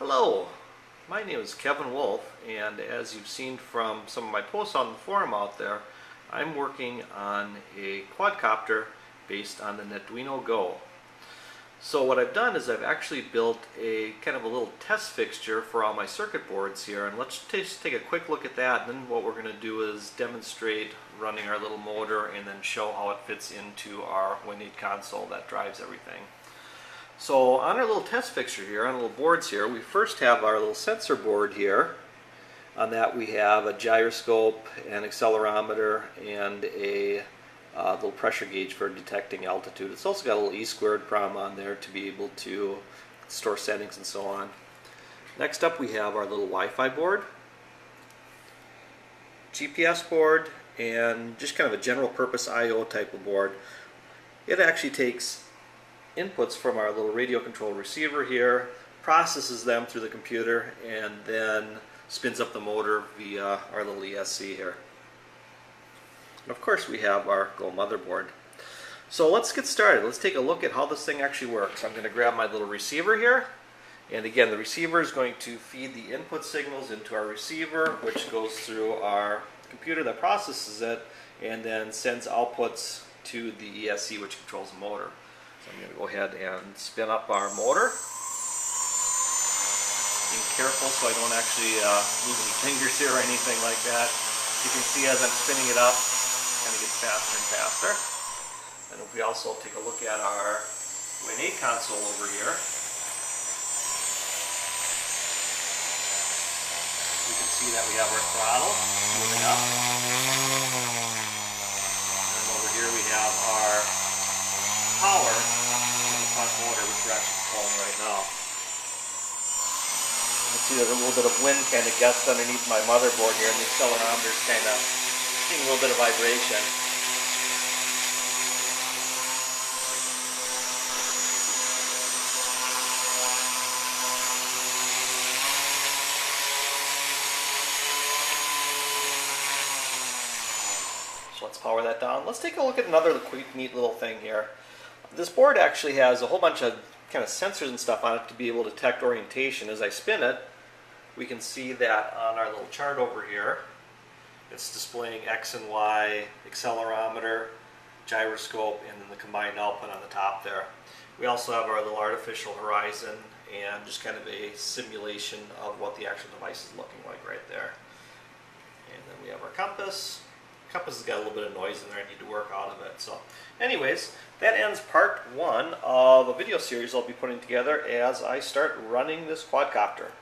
Hello, my name is Kevin Wolf, and as you've seen from some of my posts on the forum out there, I'm working on a quadcopter based on the NiVek GO. So what I've done is I've actually built a kind of a little test fixture for all my circuit boards here, and let's just take a quick look at that, and then what we're going to do is demonstrate running our little motor and then show how it fits into our Windows console that drives everything. So on our little test fixture here, on the little boards here, we first have our little sensor board here. On that we have a gyroscope, an accelerometer, and a little pressure gauge for detecting altitude. It's also got a little E-squared prom on there to be able to store settings and so on. Next up we have our little Wi-Fi board, GPS board, and just kind of a general purpose I/O type of board. It actually takes inputs from our little radio controlled receiver here, processes them through the computer, and then spins up the motor via our little ESC here. And of course we have our GO motherboard. So let's get started. Let's take a look at how this thing actually works. I'm going to grab my little receiver here, and again the receiver is going to feed the input signals into our receiver, which goes through our computer that processes it and then sends outputs to the ESC, which controls the motor. So I'm going to go ahead and spin up our motor. Being careful so I don't actually lose any fingers here or anything like that. You can see as I'm spinning it up, it kind of gets faster and faster. And if we also take a look at our Windows console over here, we can see that we have our throttle moving up. And over here we have our power in the front motor, which we're actually controlling right now. You can see there's a little bit of wind kind of gusts underneath my motherboard here, and the accelerometer is kind of getting a little bit of vibration. So let's power that down. Let's take a look at another quick, neat little thing here. This board actually has a whole bunch of kind of sensors and stuff on it to be able to detect orientation. As I spin it, we can see that on our little chart over here, it's displaying X and Y, accelerometer, gyroscope, and then the combined output on the top there. We also have our little artificial horizon and just kind of a simulation of what the actual device is looking like right there. And then we have our compass. Compass has got a little bit of noise in there. I need to work out of it. So anyways, that ends part one of a video series I'll be putting together as I start running this quadcopter.